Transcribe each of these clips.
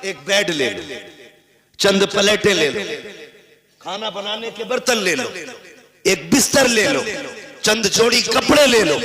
एक बेड ले लो, चंद प्लेटें ले लो, खाना बनाने के बर्तन ले लो, एक बिस्तर ले लो, चंद जोड़ी कपड़े ले लो,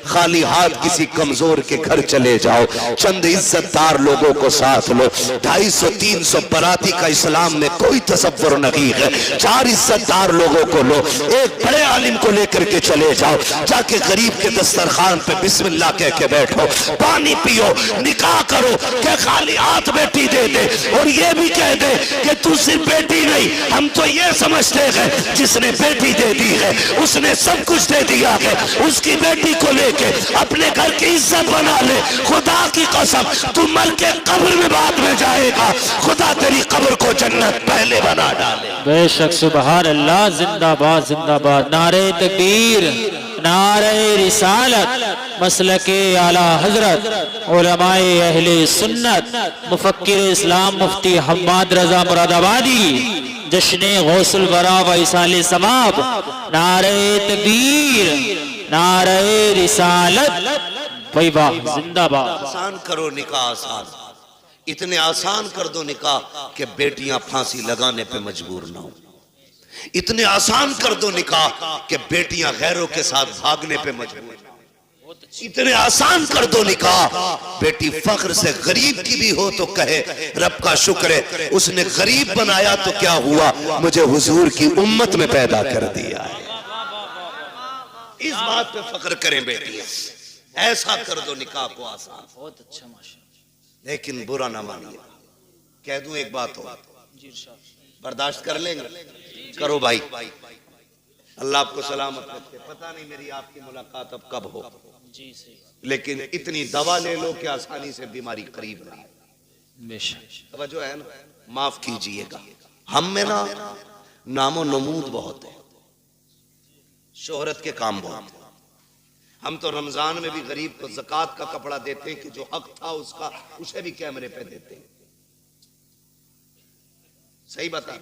खाली हाथ किसी कमजोर के घर चले जाओ, चंद इज्जतदार लोगों को साथ लो। 250-300 बराती का इस्लाम में कोई तसव्वुर नहीं है। 4 इज्जतदार लोगों को लो, एक बड़े आलिम को लेकर के चले जाओ, जाके गरीब के दस्तरखान पे बिस्मिल्लाह कह के बैठो, पानी पियो, निकाह करो, क्या खाली हाथ बेटी दे दे और ये भी कह दे कि तू सिर्फ बेटी नहीं, हम तो ये समझते हैं जिसने बेटी दे दी है उसने सब कुछ दे दिया है। उसकी बेटी को लेके अपने घर की इज्जत बना ले। खुदा की कसम तू मर के कब्र में बाद में जाएगा, खुदा तेरी कब्र को जन्नत पहले बना डाले। बेशक, सुभान अल्लाह, जिंदाबाद जिंदाबाद, नारे तकबीर, नारे रिसालत, मसलके आला हजरत, उलमाए अहले सुन्नत, मुफक्किर इस्लाम मुफ्ती हम्माद रजा मुरादाबादी, जश्ने गौसुल वरा व इसाले समाब, नारे तकबीर, नारे रिसालत, भाई वाह, जिंदाबाद। आसान करो निकाह, आसान, इतने आसान कर दो निकाह कि बेटियां फांसी लगाने पे मजबूर ना हो। इतने आसान कर दो निकाह कि बेटियां गैरों के साथ भागने पे मजबूर ना हो। इतने आसान कर दो निकाह, बेटी फख्र से गरीब की भी हो तो कहे रब का शुक्र है उसने गरीब बनाया तो क्या हुआ, मुझे हुजूर की उम्मत में पैदा कर दिया है। इस बात पे फख्र करें बेटियां, ऐसा कर दो निकाह को आसान। बहुत अच्छा, माशाअल्लाह। लेकिन बुरा ना मानिए, कह दूं एक बात हो, बर्दाश्त कर लेंगे? करो भाई, अल्लाह आपको सलामत रखे। पता नहीं मेरी आपकी मुलाकात अब कब हो, लेकिन इतनी दवा ले लो कि आसानी से बीमारी करीब रहे। जो है ना, माफ कीजिएगा, हम में ना नामो नमूद बहुत है, शोहरत के काम बहुत है। हम तो रमजान में भी गरीब को ज़कात का कपड़ा देते हैं कि जो हक था उसका, उसे भी कैमरे पे देते हैं। सही बता,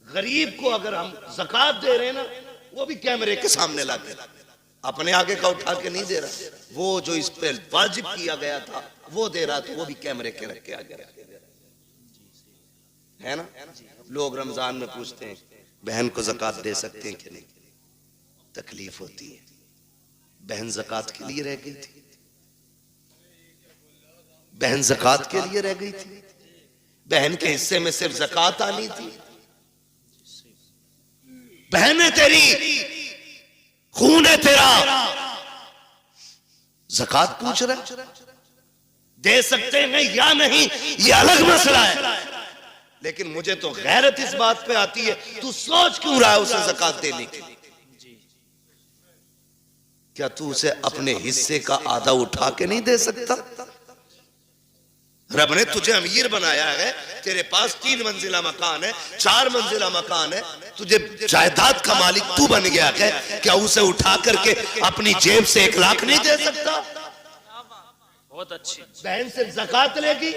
गरीब को अगर हम ज़कात दे रहे हैं ना, वो भी कैमरे के सामने लाते, अपने आगे का उठा के नहीं दे रहा, वो जो इस पे वाजिब किया गया था वो दे रहा, तो वो भी कैमरे के रख के आगे है ना। लोग रमजान में पूछते हैं बहन को ज़कात दे सकते हैं कि नहीं, तकलीफ होती है। बहन ज़कात के लिए रह गई थी, बहन ज़कात के लिए रह गई थी, बहन के हिस्से में सिर्फ ज़कात आनी थी। बहन है तेरी, खून है तेरा, ज़कात पूछ रहा, दे सकते हैं या नहीं ये अलग मसला है, लेकिन मुझे तो गैरत इस बात पे आती है, तू सोच क्यों रहा है उसे ज़कात देने की? क्या तू उसे अपने हिस्से का आधा उठा के नहीं दे सकता? रब ने तुझे अमीर बनाया है, तेरे पास 3 मंजिला मकान है, 4 मंजिला मकान है, तुझे जायदाद का मालिक तू बन गया है, क्या उसे उठा करके अपनी जेब से 1 लाख नहीं दे सकता? बहुत अच्छी। बहन से ज़कात लेगी,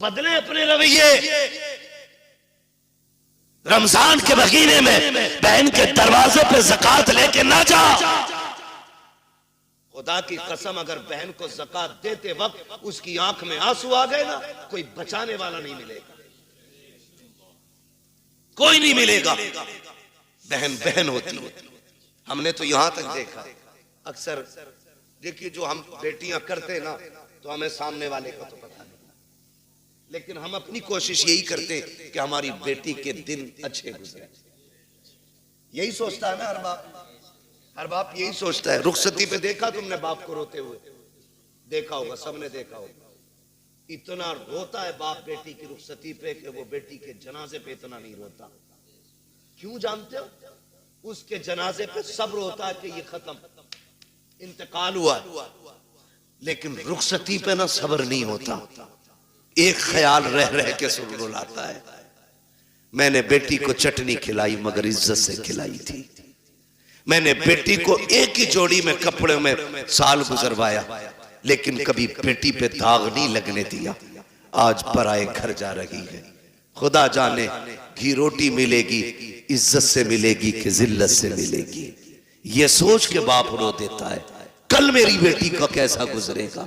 बदले अपने रवैये। रमजान के महीने में बहन के दरवाजे पे ज़कात लेके ना जा। खुदा की कसम, अगर बहन को ज़कात देते वक्त उसकी आंख में आंसू आ गए ना, कोई बचाने वाला नहीं मिलेगा, कोई नहीं मिलेगा। बहन बहन होती है। हमने तो यहां तक देखा, अक्सर देखिए जो हम बेटियां करते ना, तो हमें सामने वाले का तो पता नहीं, लेकिन हम अपनी कोशिश यही करते कि हमारी बेटी के दिन अच्छे गुजरे। यही सोचता है ना हर बाप, हर बाप यही सोचता है। रुखसती पे देखा तुमने बाप को रोते हुए? देखा होगा, सबने देखा होगा। इतना रोता है बाप बेटी की रुखसती पे कि वो बेटी के जनाजे पे इतना नहीं रोता। क्यों जानते हो? उसके जनाजे पे सब्र होता है कि ये खत्म, इंतकाल हुआ, लेकिन रुखसती पे ना सब्र नहीं होता। एक ख्याल रह रह के सुलझाता है, मैंने बेटी को चटनी खिलाई मगर इज्जत से खिलाई थी, मैंने बेटी को एक ही जोड़ी में कपड़े में साल गुजरवाया, लेकिन कभी बेटी पे दाग नहीं लगने दिया। आज पराए घर जा रही है, खुदा जाने घी रोटी मिलेगी इज्जत से मिलेगी कि जिल्लत से मिलेगी। ये सोच के बाप रो देता है कल मेरी बेटी का कैसा गुजरेगा।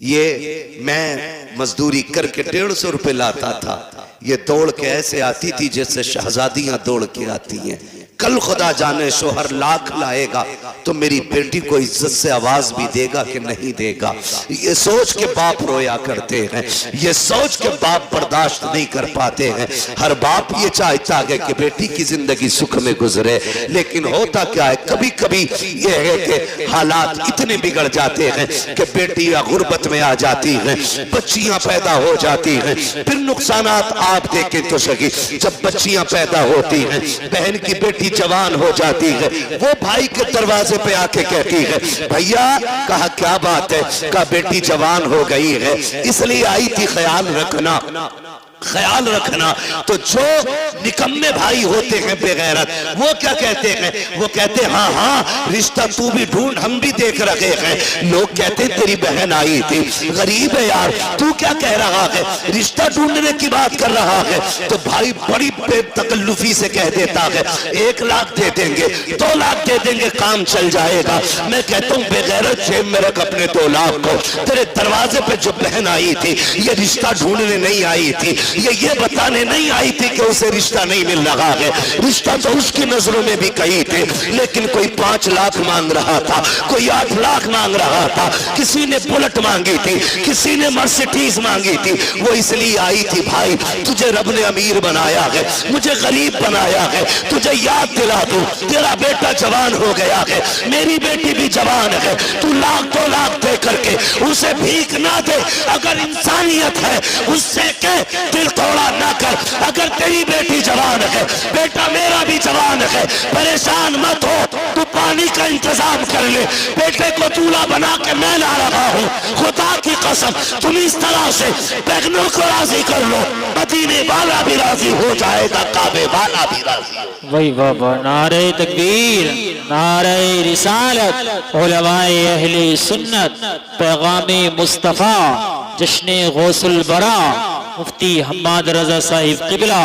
ये मैं मजदूरी करके 150 रुपए लाता था, ये दौड़ के ऐसे आती थी जैसे शहजादियां दौड़ के आती हैं। कल खुदा जाने शोहर लाख लाएगा तो मेरी बेटी को इज्जत से आवाज भी देगा कि नहीं देगा। ये सोच के बाप रोया करते हैं, ये सोच के बाप बर्दाश्त नहीं कर पाते हैं। हर बाप ये चाहता है कि बेटी की जिंदगी सुख में गुजरे, लेकिन होता क्या है, कभी कभी ये है कि हालात इतने बिगड़ जाते हैं कि बेटी या गुर्बत में आ जाती है, बच्चियां पैदा हो जाती हैं, फिर नुकसानात आप देखें तो सही। जब बच्चियां पैदा होती हैं, बहन की बेटी जवान हो जाती है, वो भाई के दरवाजे पे आके कहती है, भैया कहा क्या बात है, कहा बेटी जवान हो गई है इसलिए आई थी, ख्याल रखना ख्याल रखना। तो जो निकम्मे भाई होते हैं बेगैरत, वो क्या कहते हैं, वो कहते हैं हाँ हाँ रिश्ता तू भी ढूंढ, हम भी देख रहे हैं। लोग कहते हैं तेरी बहन आई थी, गरीब है यार, तू क्या कह रहा है, रिश्ता ढूंढने की बात कर रहा है। तो भाई बड़ी बेतकल्लुफी से कह देता है 1 लाख दे देंगे, 2 लाख दे देंगे, काम चल जाएगा। मैं कहता हूँ बेगैरत जेब में रख अपने 2 लाख को। तेरे दरवाजे पे जो बहन आई थी ये रिश्ता ढूंढने नहीं आई थी, ये बताने नहीं आई थी कि उसे रिश्ता नहीं मिल रहा है। रिश्ता तो उसकी नजरों में भी कही थे, लेकिन कोई 5 लाख मांग रहा था, कोई 8 लाख मांग रहा था, किसी ने बुलेट मांगी थी, किसी ने मर्सिडीज मांगी थी। वो इसलिए आई थी भाई तुझे रब ने अमीर बनाया है, मुझे गरीब बनाया है, तुझे याद दिला दूं तेरा बेटा जवान हो गया है, मेरी बेटी भी जवान है, तू 1-2 लाख दे करके उसे भीख ना दे। अगर इंसानियत है उससे कह दिल तोड़ा ना कर। अगर तेरी बेटी जवान है, बेटा मेरा भी जवान है, परेशान मत हो, तू पानी का इंतजाम कर ले, बेटे को दूल्हा बना के मैं ला रहा हूँ। खुदा की कसम तुम इस तरह से बहनों को राजी कर लो, मदीने वाला भी राजी हो जाएगा, काबे वाला भी राजी हो। वही बाबा, नारे तकबीर, नारे रिसालत, उलमाए अहले सुन्नत, पैगामे मुस्तफा, जश्ने गौसुल बरा, मुफ्ती हम्माद रजा साहिब किबला,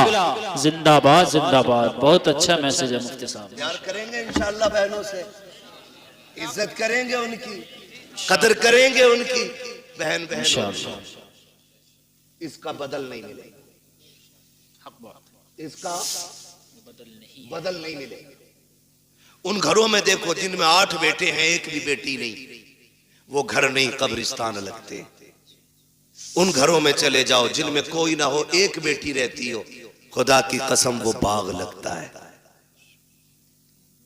जिंदाबाद जिंदाबाद। बहुत अच्छा मैसेज है मुफ्ती साहब। प्यार करेंगे इंशाअल्लाह बहनों से, इज्जत करेंगे उनकी, कदर करेंगे उनकी, बहन इंशाअल्लाह। इसका बदल नहीं मिलेगा, इसका बदल नहीं मिलेगा। उन घरों में देखो जिनमें 8 बेटे हैं, एक भी बेटी नहीं, वो घर नहीं कब्रिस्तान लगते। उन घरों में चले जाओ जिनमें कोई ना हो, एक बेटी रहती हो, खुदा की कसम वो बाग लगता है।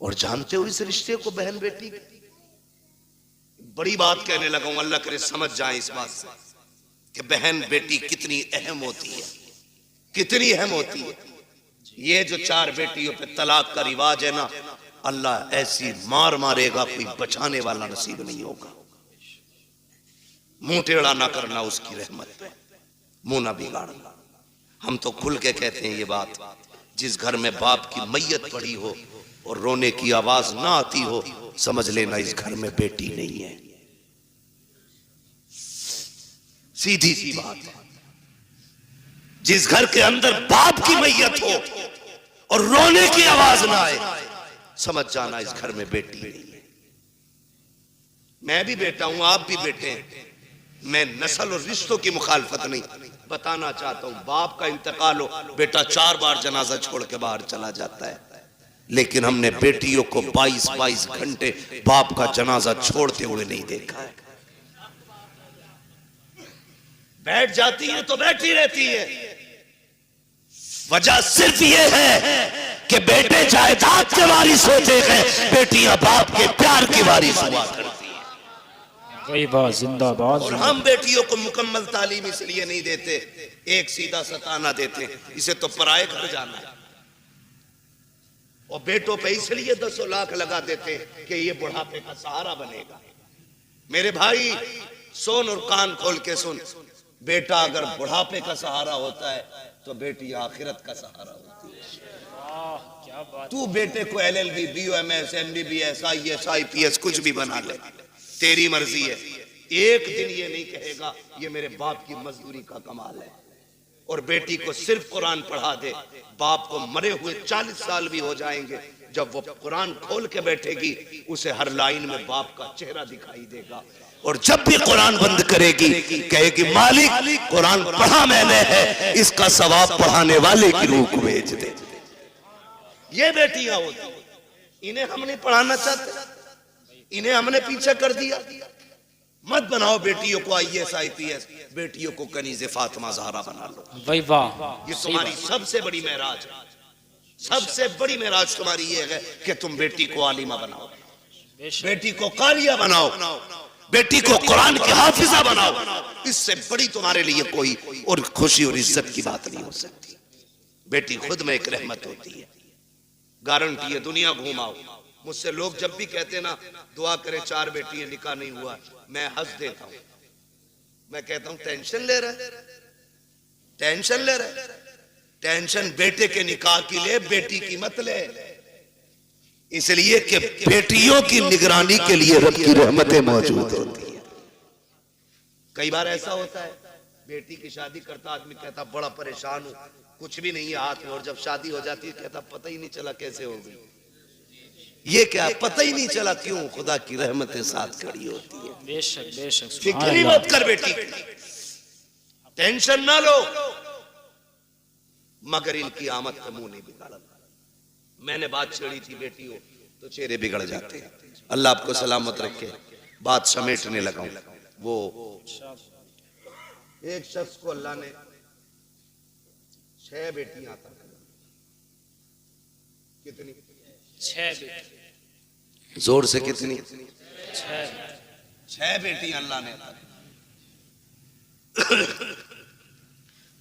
और जानते हो इस रिश्ते को, बहन बेटी, बड़ी बात कहने लगा हूं, अल्लाह करे समझ जाए इस बात से कि बहन बेटी कितनी अहम होती है, कितनी अहम होती है। ये जो 4 बेटियों पे तलाक का रिवाज है ना, अल्लाह ऐसी मार मारेगा, कोई बचाने वाला नसीब नहीं होगा। मुंह टेढ़ा ना करना उसकी रहमत पे, मुंह ना बिगाड़ना। हम तो खुल के कहते हैं ये बात, जिस घर में बाप की मैयत पड़ी हो और रोने की आवाज ना आती हो, समझ लेना इस घर में बेटी नहीं है। सीधी सी बात है। जिस घर के अंदर बाप की मैयत हो और रोने की आवाज ना आए, समझ जाना इस घर में बेटी नहीं है। मैं भी बेटा हूं, आप भी बेटे हैं। मैं नस्ल और रिश्तों की मुखालफत नहीं, बताना चाहता हूं बाप का इंतकाल हो, बेटा 4 बार जनाजा छोड़ के बाहर चला जाता है, लेकिन हमने बेटियों को 22-22 घंटे बाप का जनाजा छोड़ते हुए नहीं देखा है। बैठ जाती है तो बैठी रहती है। वजह सिर्फ ये है कि बेटे जायदाद के वारिस होते हैं, बेटियां बाप के प्यार की वारिस हुआ करती हैं। वही बात, जिंदाबाद। और हम बेटियों को मुकम्मल तालीम इसलिए नहीं देते, एक सीधा सताना देते हैं, इसे तो पराए घर जाना है। और बेटों पे इसलिए 10 लाख लगा देते हैं कि ये बुढ़ापे का सहारा बनेगा। मेरे भाई सुन और कान खोल के सुन, बेटा अगर बुढ़ापे का सहारा होता है तो बेटी आखिरत का सहारा होती है। तू बेटे को LLB, BOMS, MBBS, IAS, IPS कुछ भी बना ले, तेरी मर्जी है। एक दिन ये नहीं कहेगा ये मेरे बाप की मजदूरी का कमाल है। और बेटी को सिर्फ कुरान पढ़ा दे, बाप को मरे हुए 40 साल भी हो जाएंगे, जब वो कुरान खोल के बैठेगी उसे हर लाइन में बाप का चेहरा दिखाई देगा। और जब भी कुरान बंद करेगी कहेगी मालिक कुरान पढ़ा मैंने है, इसका सवाब पढ़ाने वाले की रूह को भेज दे। ये बेटियां होती, इन्हें हम नहीं पढ़ाना चाहते, इन्हें हमने पीछे कर दिया। मत बनाओ बेटियों को IAS IPS, बेटियों को कनीज़े फातिमा ज़हरा बना लो। भाई वाह, ये तुम्हारी सबसे बड़ी मेराज है, सबसे बड़ी मेराज तुम्हारी ये है कि तुम बेटी को आलिमा बनाओ, बेटी को कालिया बनाओ, बेटी को कुरान की हाफिजा बनाओ। इससे बड़ी तुम्हारे लिए कोई और खुशी और इज्जत की बात नहीं हो सकती। बेटी खुद में एक रहमत होती है, गारंटी है। दुनिया घुमाओ, मुझसे लोग जब भी कहते ना दुआ करें 4 बेटियां निकाह नहीं हुआ, मैं हंस देता हूं। मैं कहता हूं टेंशन ले रहे, टेंशन ले रहे, टेंशन बेटे के निकाह की ले, बेटी की मत ले। इसलिए कि बेटियों की निगरानी के लिए रब की रहमतें मौजूद होती है। कई बार ऐसा होता है बेटी की शादी करता आदमी कहता बड़ा परेशान हूं, कुछ भी नहीं है हाथ में, और जब शादी हो जाती है कहता पता ही नहीं चला कैसे हो गई। ये क्या पता ही नहीं चला, क्यों? खुदा की रहमतें साथ खड़ी होती है। बेशक बेशक, फिक्र ही मत कर बेटी, टेंशन ना लो, मगर इनकी आमद का मुंह नहीं बिगाड़ा। मैंने बात छेड़ी थी बेटी हो तो चेहरे बिगड़ जाते हैं। अल्लाह आपको सलामत रखे। बात समेटने लगा हूं। वो एक शख्स को अल्लाह ने 6 बेटियां अता की। कितनी? 6 बेटी। जोर से कितनी? 6 बेटियां अल्लाह ने अता की।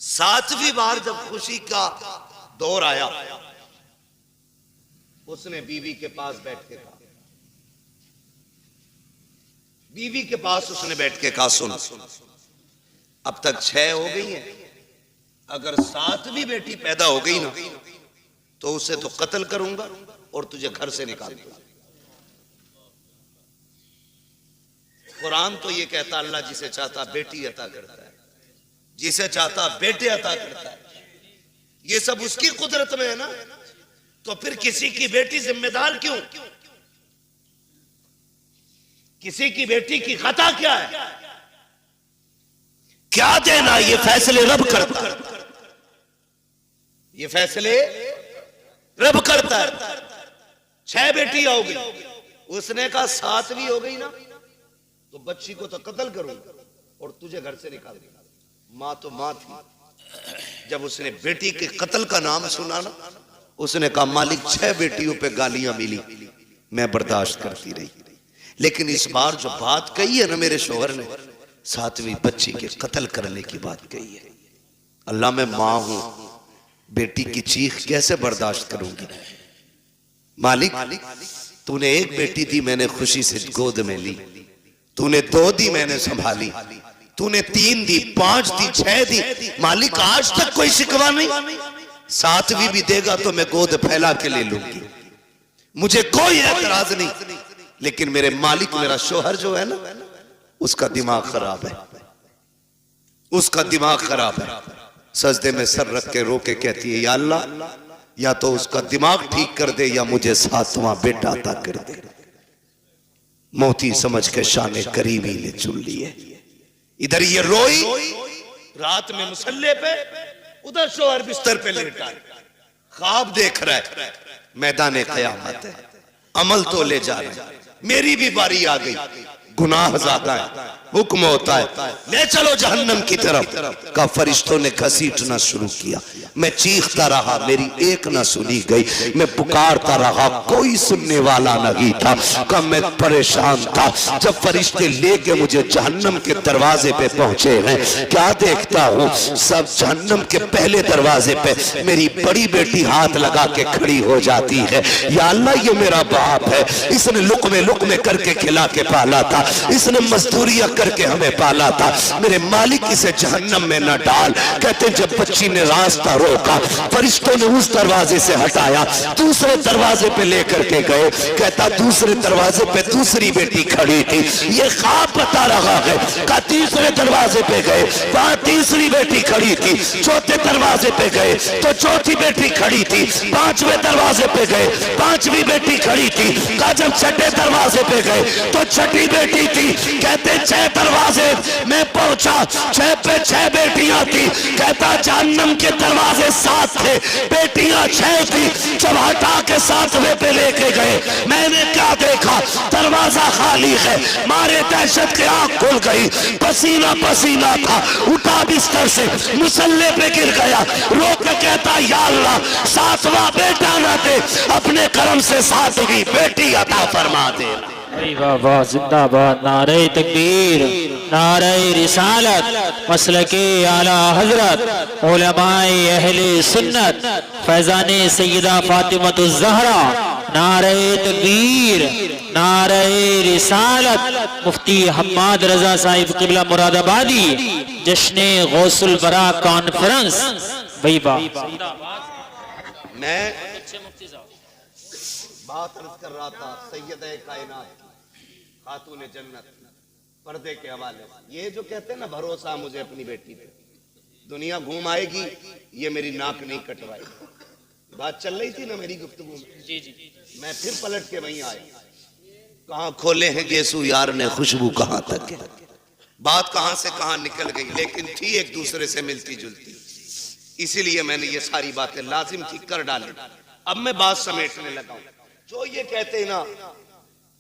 7वीं बार जब खुशी का दौर आया, उसने बीवी के पास बैठ के कहा, बीवी के पास उसने बैठ के कहा सुन, अब तक 6 हो गई हैं, अगर 7वीं बेटी पैदा हो गई ना तो उसे तो कत्ल करूंगा और तुझे घर से निकाल दूंगा। कुरान तो ये कहता अल्लाह जिसे चाहता बेटी अता करता है, जिसे चाहता बेटे अता करता है। ये सब उसकी कुदरत में है ना, तो फिर किसी की बेटी जिम्मेदार क्यों? किसी की बेटी की खता क्या है? क्या देना? ये फैसले रब करता है, ये फैसले रब करता है। 6 बेटियां हो गई, उसने कहा 7वीं हो गई ना तो बच्ची को तो कत्ल करूंगा और तुझे घर से निकाल दूंगा। मां तो मां थी, जब उसने बेटी के कत्ल का नाम सुना ना, उसने कहा मालिक 6 बेटियों पे गालियां मिली, मैं बर्दाश्त करती रही, लेकिन इस बार जो बात कही है ना मेरे शोहर ने, 7वीं बच्ची के कत्ल करने की बात कही है। अल्लाह मैं मां हूं, बेटी की चीख कैसे बर्दाश्त करूंगी? मालिक तूने 1 बेटी दी, मैंने खुशी से गोद में ली, तूने 2 दी, मैंने संभाली, तूने 3 दी, 5 दी, 6 दी, मालिक आज तक कोई शिकवा नहीं। 7वीं भी देगा तो मैं गोद फैला के ले लूंगी, मुझे कोई एतराज नहीं। लेकिन मेरे मालिक, मेरा शोहर जो है ना, उसका दिमाग खराब है, उसका दिमाग खराब है। सजदे में सर रख के रो के कहती है या अल्लाह, या तो उसका दिमाग ठीक कर दे या मुझे 7वां बेटा अता कर दे। मोती समझ के शाने करीमी ने चुन लिए। इधर ये रोई रात में मुसल्ले पे, उधर शोहर बिस्तर पे लेटा है, ख्वाब देख रहा है। मैदान क़यामत है, अमल तो ले जा रहे हैं, मेरी भी बारी आ गई, गुनाह ज्यादा है, हुक्म होता है ले चलो जहन्नम की तरफ का। फरिश्तों ने घसीटना शुरू किया, मैं चीखता रहा, मेरी एक ना सुनी गई, मैं पुकारता रहा, कोई सुनने वाला नहीं था। कब मैं परेशान था, जब फरिश्ते लेके मुझे जहन्नम के दरवाजे पे पहुंचे हैं, क्या देखता हूँ, सब जहन्नम के पहले दरवाजे पे मेरी बड़ी बेटी हाथ लगा के खड़ी हो जाती है। या अल्लाह ये मेरा बाप है, इसने लुकमे लुकमे करके खिला के पाला था, इसने मजदूरियां करके हमें पाला था, मेरे मालिक इसे जहन्नम में न डाल। कहते जब बच्ची ने रास्ता रोका, फरिश्तों ने उस दरवाजे से हटाया, दूसरे दरवाजे पे लेकर के गए। कहता दूसरे दरवाजे पे दूसरी बेटी खड़ी थी, ये ख्वाब बता रहा है। का तीसरे दरवाजे पे गए, वहां तीसरी बेटी खड़ी थी, चौथे दरवाजे पे गए तो चौथी बेटी खड़ी थी, पांचवें दरवाजे पे गए, पांचवी बेटी खड़ी थी। कहा जब छठे दरवाजे पे गए तो छठी बेटी थी। कहते 6 दरवाजे में पहुंचा, 6 पे 6 बेटियां थी। कहता जहन्नम के दरवाजे 7 थे, बेटियां 6 थी। जब हटा के 7वें पे लेके गए, मैंने क्या देखा, दरवाजा खाली है। मारे दहशत के आंख खुल गई, पसीना पसीना था, उठा बिस्तर से, मुसल्ले पे गिर गया, रो के कहता या अल्लाह 7वां बेटा ना दे, अपने करम से 7वीं बेटी अता फरमा दे। वाह वाह, जिंदाबाद, नारे तकबीर, नारे रिसालत, मसलके आला हजरत, उलमाए अहले सुन्नत, फैजाने सैयदा फातिमतुज़ ज़हरा, नारे तकबीर, नारे रिसालत, मुफ्ती हम्माद रजा साहिब किबला मुरादाबादी, जश्ने गौसुल बरा कॉन्फ्रेंस। भाई वाह, मैं बात अर्ज कर रहा था सैयद-ए कायनात खातून जन्नत पर्दे के हवाले से। ये जो कहते हैं ना भरोसा मुझे अपनी बेटी पे, दुनिया घूम आएगी, ये मेरी नाक नहीं कटवाएगी। बात चल रही थी ना मेरी गुफ्तगू में, जी जी, मैं फिर पलट के वहीं आया। कहाँ खोले हैं गेसू यार ने खुशबू कहाँ तक है। बात कहाँ से कहाँ निकल गई, लेकिन थी एक दूसरे से मिलती जुलती, इसीलिए मैंने ये सारी बातें लाजिम थी कर डाली। अब मैं बात समेटने लगा हूं। जो ये कहते हैं ना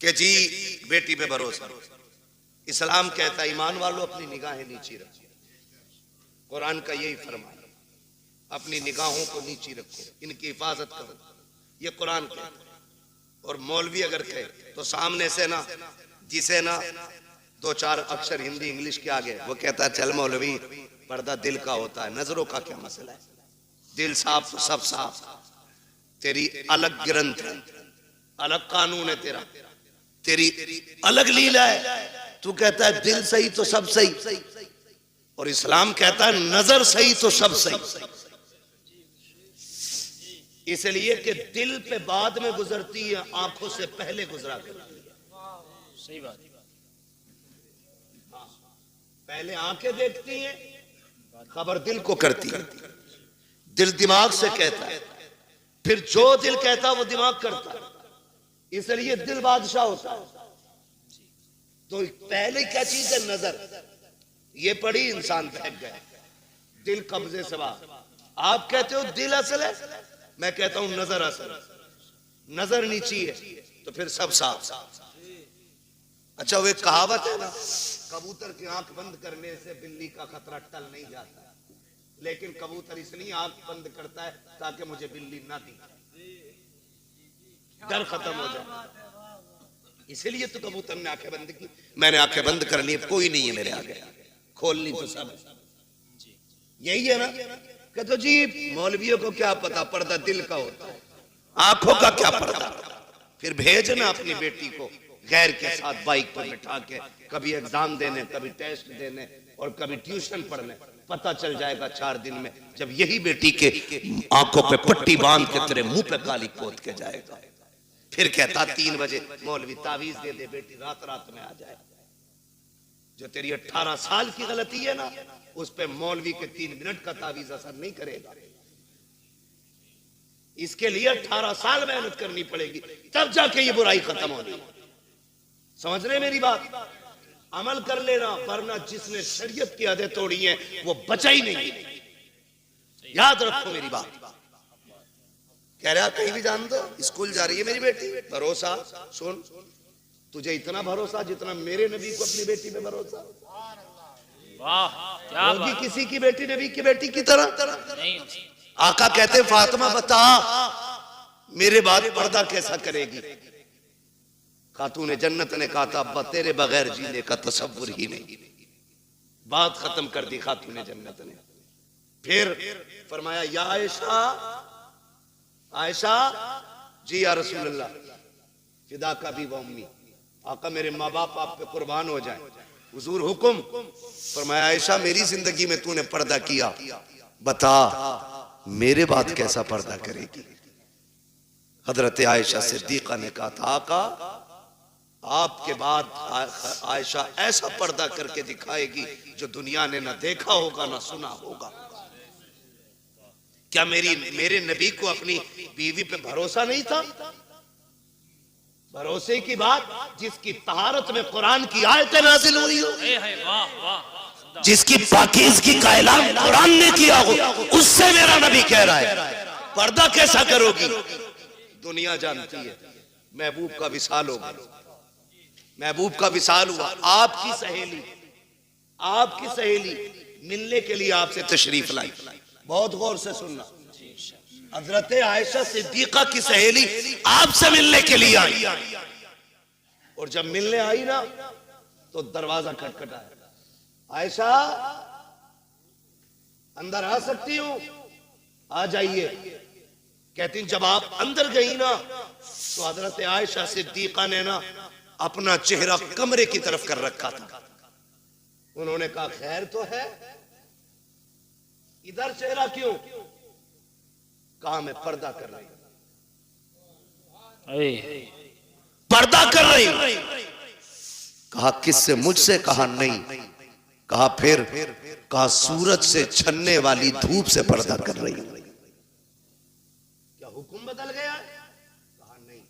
कि जी बेटी पे भरोसा, इस्लाम कहता है ईमान वालों अपनी निगाहें नीची रखो। कुरान का यही फरमान, अपनी निगाहों को नीची रखो, इनकी हिफाजत करो, ये कुरान कहता है। और मौलवी अगर कहे तो सामने से ना, जिसे ना 2-4 अक्षर हिंदी इंग्लिश के आगे, वो कहता है चल मौलवी पर्दा दिल का होता है, नजरों का क्या मसला है, दिल साफ तो सब साफ, तेरी अलग ग्रंथ है, अलग कानून है, तेरी अलग लीला है। तू कहता है दिल सही तो सब सही, और इस्लाम कहता है नजर सही तो सब सही। इसलिए कि दिल पे बाद में गुजरती है, आंखों से पहले गुजरा करती है। सही बात, पहले आंखें देखती हैं, खबर दिल को करती है, दिल दिमाग से कहता है, फिर जो दिल कहता है वो दिमाग करता है। इसलिए दिल बादशाह होता है। तो पहले क्या चीज है, नजर। ये पड़ी इंसान बहक गए, दिल कब्जे से बाहर। आप कहते हो दिल असल है, मैं कहता हूं नजर असल। नजर नीची है तो फिर सब साफ। अच्छा, वो एक कहावत है ना, कबूतर की आंख बंद करने से बिल्ली का खतरा टल नहीं जाता, लेकिन कबूतर इसलिए आंख बंद करता है ताकि मुझे बिल्ली ना दिखे, डर खत्म हो जाए। इसलिए तो कबूतर ने आंखें बंद की, मैंने आंखें बंद कर ली, कोई नहीं है मेरे आगे, खोलनी तो सब। यही है ना, कहते जी मौलवियों को क्या पता, पर्दा दिल का होता है, आंखों का क्या पर्दा। फिर भेजना अपनी बेटी को गैर के साथ बाइक पर बिठा के, कभी एग्जाम देने, कभी टेस्ट देने, और कभी ट्यूशन पढ़ने। पता चल जाएगा 4 दिन में, जब यही बेटी के आंखों पे पट्टी बांध के तेरे मुंह पे काली पोत के जाएगा। फिर कहता 3 बजे मौलवी तावीज दे दे, बेटी रात रात में आ जाए। जो तेरी 18 साल की गलती है ना, उस पे मौलवी के 3 मिनट का तावीज असर नहीं करेगा। इसके लिए 18 साल मेहनत करनी पड़ेगी, तब जाके ये बुराई खत्म होगी। समझ रहे मेरी बात? अमल कर लेना, वरना जिसने शरीयत की हदें तोड़ी हैं वो बचा ही नहीं। याद रखो मेरी बात। कह रहा कहीं भी जान दो, स्कूल जा रही है मेरी बेटी, भरोसा। सुन, तुझे इतना भरोसा जितना मेरे नबी को अपनी बेटी पे भरोसा। वाह, क्या होगी किसी की बेटी नबी की बेटी की तरह? आका कहते फातिमा बता मेरे बाद पर्दा कैसा करेगी? खातून जन्नत ने कहा था अब्बा तेरे बगैर जीने का तसव्वुर ही नहीं। बात खत्म कर दी खातून जन्नत ने। फिर फरमाया या आयशा, आयशा जी या रसूल अल्लाह, फिदा का भी वो अम्मी, आका मेरे माँ बाप आप पे कुर्बान हो जाए, हुजूर हुक्म। फरमाया आयशा मेरी जिंदगी में तूने पर्दा किया, बता मेरे बाद कैसा पर्दा करेगी? हजरत आयशा सिद्दीका ने कहा था आका आपके बाद आयशा ऐसा पर्दा करके दिखाएगी जो दुनिया ने ना देखा होगा ना सुना होगा। क्या मेरे नबी को अपनी बीवी पे भरोसा नहीं था? भरोसे की बात, जिसकी तहारत में कुरान की आयतें नाज़िल हुई हो, जिसकी पाकीज़गी का ऐलान कुरान ने किया हो, उससे मेरा नबी कह रहा है पर्दा कैसा करोगी? दुनिया जानती है। महबूब का विसाल होगा, महबूब का विसाल हुआ। आपकी सहेली मिलने के लिए आपसे तशरीफ लाई। बहुत गौर से सुनना, हजरत आयशा सिद्दीका की सहेली आपसे मिलने के लिए आई, और जब मिलने आई ना तो दरवाजा खटखटाया। आयशा अंदर आ सकती हूं? आ जाइए। कहती जब आप अंदर गई ना तो हजरत आयशा सिद्दीका ने ना अपना चेहरा कमरे की तरफ कर रखा था। उन्होंने कहा खैर तो है, इधर चेहरा क्यों? कहा मैं पर्दा कर रही हूं, पर्दा कर रही हूं। कहा किससे? मुझसे। कहा नहीं। कहा फिर? कहा सूरज से छनने वाली धूप से पर्दा कर रही हूं। क्या हुक्म बदल गया? कहा नहीं।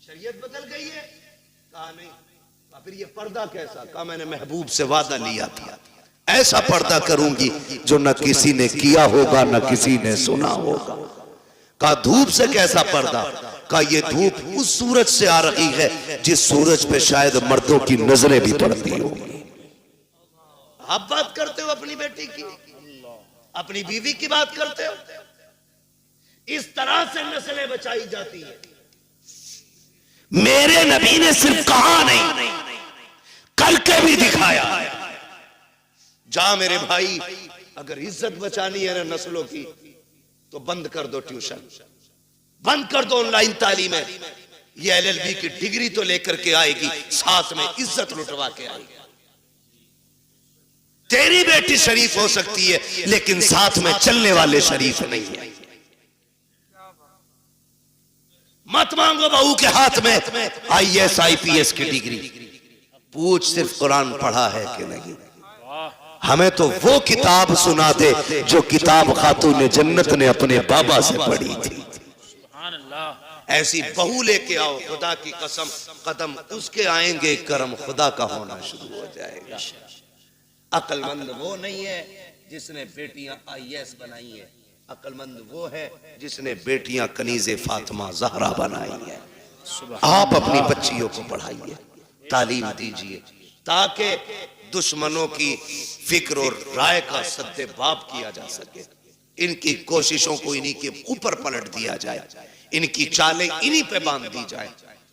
शरीयत बदल गई है? कहा नहीं। कहा फिर ये पर्दा कैसा? कहा मैंने महबूब से वादा लिया था, ऐसा पर्दा करूंगी जो न किसी ने किया होगा न किसी ने सुना होगा। कहा धूप से कैसा पर्दा? कहा ये धूप उस सूरज से आ रही है जिस सूरज पे शायद मर्दों की नजरें भी पड़ती होंगी। आप बात करते हो अपनी बेटी की, अपनी बीवी की बात करते हो। इस तरह से नस्लें बचाई जाती है। मेरे नबी ने सिर्फ कहा नहीं, करके भी दिखाया। जा मेरे भाई, अगर इज्जत बचानी है ना नस्लों की तो बंद कर दो ट्यूशन, बंद कर दो ऑनलाइन तालीमें। ये LLB की डिग्री तो लेकर के आएगी, साथ में इज्जत लुटवा के आएगी। तेरी बेटी शरीफ हो सकती है लेकिन साथ में चलने वाले शरीफ नहीं है। मत मांगो बहू के हाथ में IAS IPS की डिग्री, पूछ सिर्फ कुरान पढ़ा है कि नहीं। हमें तो वो किताब सुना दे जो किताब खातून जन्नत ने अपने बाबा से पढ़ी थी। ऐसी बहू लेके आओ, खुदा की कसम कदम उसके आएंगे, करम खुदा का होना शुरू हो जाएगा। अक्लमंद वो नहीं है जिसने बेटियां IAS बनाई है, अक्लमंद वो है जिसने बेटियां कनीज़े फातिमा ज़हरा बनाई है। आप अपनी बच्चियों को पढ़ाइए, तालीम दीजिए, ताकि दुश्मनों की फिक्र और राय का सद्देबाब किया जा सके। इनकी कोशिशों को इन्हीं के ऊपर पलट दिया जाए, इनकी चालें इन्हीं पे बांध दी जाए।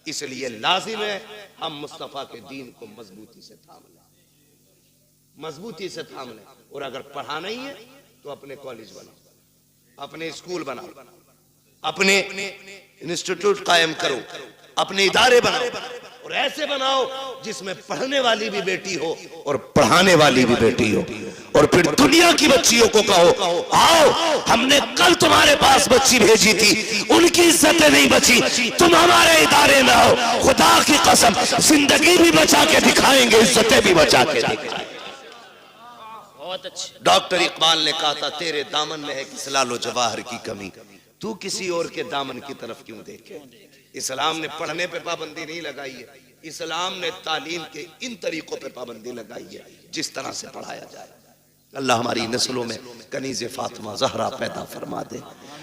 इसलिए लाजिम है हम मुस्तफा के दीन को मजबूती से थाम लें, मजबूती से थाम लें। और अगर पढ़ाना ही है तो अपने कॉलेज बनाओ, अपने स्कूल बनाओ, अपने इंस्टीट्यूट कायम करो, अपने इदारे बनाओ, और ऐसे बनाओ जिसमें पढ़ने वाली भी बेटी हो और पढ़ाने वाली भी बेटी हो। और फिर दुनिया की बच्चियों को कहो आओ, हमने कल तुम्हारे पास बच्ची भेजी थी, उनकी इज्जतें नहीं बची, तुम हमारे इदारे में आओ, खुदा की कसम जिंदगी भी बचा के दिखाएंगे, इज्जतें भी बचा के दिखाएंगे। डॉक्टर इकबाल ने कहा था तेरे दामन में है किस लालो जवाहर की कमी, तू किसी और के दामन की तरफ क्यों देखे। इस्लाम ने पढ़ने पे पाबंदी नहीं लगाई है, इस्लाम ने तालीम के इन तरीकों पे पाबंदी लगाई है जिस तरह से पढ़ाया जाए। अल्लाह हमारी नस्लों में कनीज़े फातिमा ज़हरा पैदा फरमा दे।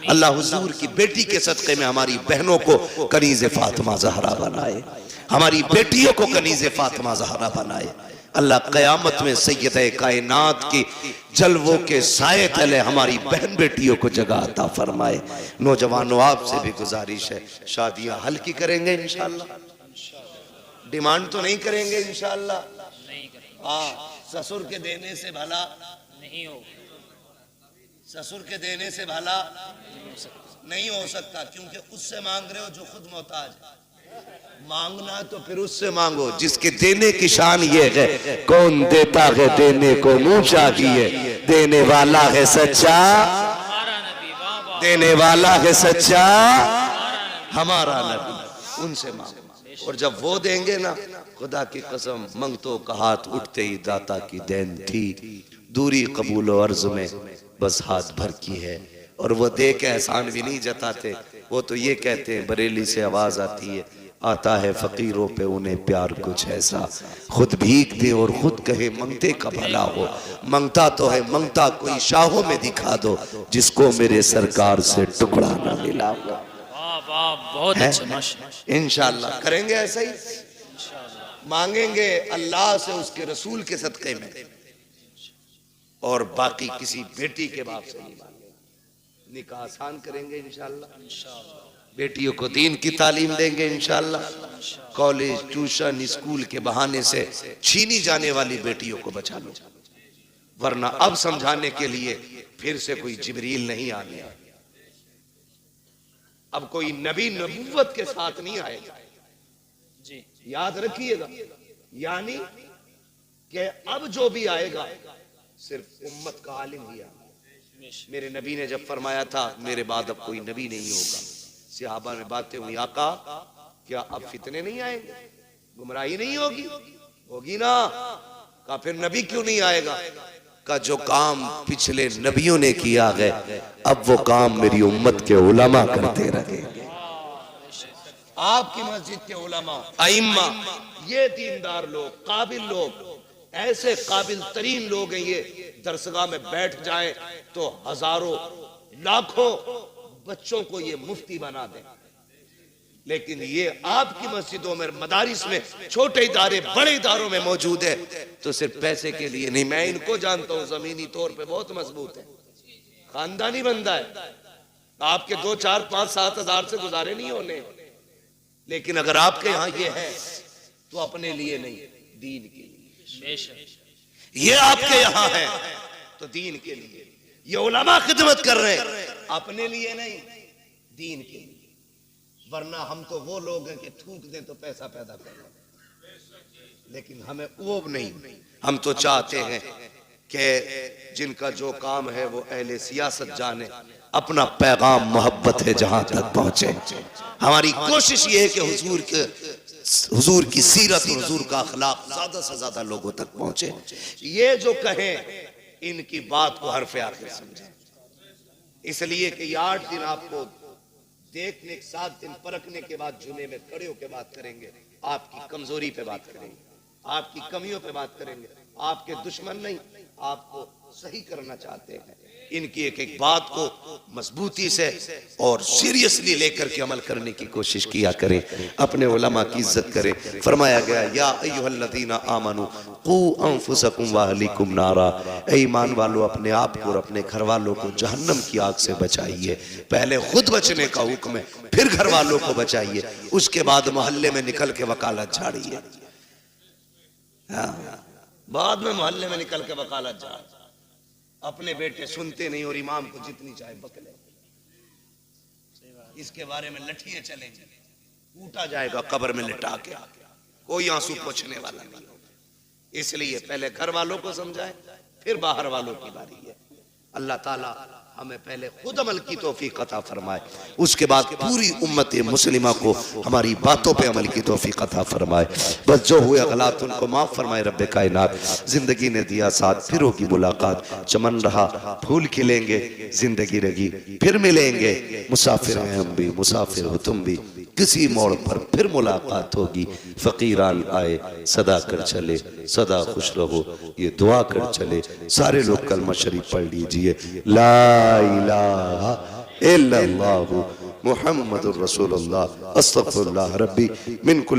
अल्लाह हुजूर की बेटी के सदक़े में हमारी बहनों को कनीज़े फातिमा ज़हरा बनाए, हमारी बेटियों को कनीज़े फातिमा ज़हरा बनाए। अल्लाह क़यामत में सैयदे कायनात की जलवों के साए तले हमारी बहन बेटियों को जगह अता फरमाए। नौजवानों आपसे भी गुजारिश है, शादियां हल्की करेंगे इंशाअल्लाह, डिमांड तो नहीं करेंगे इंशाअल्लाह। ससुर के देने से भला नहीं हो, ससुर के देने से भला नहीं हो सकता, क्योंकि उससे मांग रहे हो जो खुद मोहताज है। मांगना तो फिर उससे मांगो जिसके देने की शान ये है, कौन देता है देने को मुंह चाहिए, देने वाला है सच्चा, देने वाला है सच्चा हमारा नबी, उनसे मांगो। और जब वो देंगे ना खुदा की कसम मंगतों का हाथ उठते ही दाता की देन थी, दूरी कबूल अर्ज में बस हाथ भर की है। और वो दे के एहसान भी नहीं जताते, वो तो ये कहते हैं, बरेली से आवाज आती है, आता है फकीरों पे उन्हें प्यार कुछ ऐसा, खुद भीख दे और खुद कहे मंगते का भला हो। मंगता तो है मंगता कोई शाहों में दिखा दो, जिसको मेरे सरकार से टुकड़ा ना मिला हो। बहुत अच्छा माशाअल्लाह। इंशाअल्लाह करेंगे ऐसा ही, मांगेंगे अल्लाह से उसके रसूल के सदक़े में, और बाकी किसी बेटी के बाप से नहीं मांगेंगे। निकाह आसान करेंगे इंशाअल्लाह, बेटियों को दीन की तालीम देंगे इंशाअल्लाह। कॉलेज ट्यूशन स्कूल के बहाने से छीनी जाने वाली बेटियों को बचा लो, वरना अब समझाने के लिए फिर से कोई जिब्रील नहीं आने, अब कोई नबी नबूवत के साथ नहीं आएगा जी, याद रखिएगा। यानी कि अब जो भी आएगा सिर्फ उम्मत का आलिम ही आएगा। मेरे नबी ने जब फरमाया था मेरे बाद अब कोई नबी नहीं होगा, सहाबा में बातें हुई, आका क्या अब फितने नहीं आएंगे, गुमराही नहीं होगी? होगी ना। कहा फिर नबी क्यों नहीं आएगा? का जो काम पिछले नबियों ने किया है अब वो काम मेरी उम्मत के उलमा करते रहेंगे। आपकी मस्जिद के उलमा अइम्मा, ये दीनदार लोग, काबिल लोग, ऐसे काबिल तरीन लोग हैं, ये दरसगाह में बैठ जाएं तो हजारों लाखों बच्चों को ये मुफ्ती बना दें। लेकिन ये आपकी मस्जिदों में, मदारिस में, छोटे इदारे बड़े इदारों में मौजूद है तो सिर्फ पैसे के लिए नहीं। मैं इनको जानता हूं, जमीनी तौर पे बहुत मजबूत है, खानदानी बंदा है, आपके 2, 4, 5, 7 हजार से गुजारे नहीं होने। लेकिन अगर आपके यहाँ ये है तो अपने लिए नहीं, दीन के लिए। ये आपके यहाँ है तो दीन के लिए, ये उलमा खिदमत कर रहे हैं, अपने लिए नहीं, दीन के लिए। वरना हम तो वो लोग हैं कि थूक दें तो पैसा पैदा कर लें, लेकिन हमें वो नहीं। हम तो चाहते हैं कि जिनका जो काम है वो अहले सियासत जाने, अपना पैगाम मोहब्बत है जहां तक पहुंचे। हमारी कोशिश ये है कि हुजूर की सीरत और हुजूर का अखलाक ज्यादा से ज्यादा लोगों तक पहुंचे। ये जो कहें इनकी बात को हरफ आखिर समझे, इसलिए कि 8 दिन आपको देखने, 7 दिन परखने के बाद जुमे में खड़े होकर बात करेंगे, आपकी कमजोरी पे बात करेंगे, आपकी कमियों पे बात करेंगे। आपके दुश्मन नहीं, आपको सही करना चाहते हैं। इनकी एक एक बात को मजबूती से और सीरियसली लेकर के अमल करने की कोशिश किया करें, अपने उलमा की इज्जत करें। फरमाया गया या अय्युहल्लज़ीना आमनू क़ू अनफुसकुम व अहलीकुम नारा, ऐ ईमान वालों अपने आप को और अपने घर वालों को जहन्नम की आग से बचाइए। पहले खुद बचने का हुक्म है, फिर घर वालों को बचाइए, उसके बाद मोहल्ले में निकल के वकालत झाड़िए। बाद में मोहल्ले में निकल के वकालत झाड़, अपने बेटे सुनते नहीं और इमाम को जितनी चाहे बकले, इसके बारे में लठियां चलेंगे, कूटा जाएगा कब्र में लिटा के, कोई आंसू पोंछने वाला नहीं। इसलिए पहले घर वालों को समझाए, फिर बाहर वालों की बारी है। अल्लाह ताला हमें पहले खुद अमल की तौफीक अता फरमाए, उसके बाद पूरी उम्मत मुस्लिमा को हमारी बातों पे अमल की तौफीक अता फरमाए। बस जो हुए गलत उनको माफ फरमाए रब्बे कायनात। जिंदगी ने दिया साथ, फिर होगी मुलाकात, चमन रहा फूल खिलेंगे, जिंदगी रही फिर मिलेंगे। मुसाफिर हैं हम भी, मुसाफिर हो तुम भी, किसी मोड़ पर फिर मुलाकात होगी। फकीरान आए सदा कर चले, सदा खुश रहो ये दुआ कर चले। सारे लोग कलमा शरीफ पढ़ लीजिए, ला इलाहा इल्लल्लाहु मुहम्मदुर रसूलुल्लाह, अस्तगफिरुल्लाह रब्बी मिन कुल्ली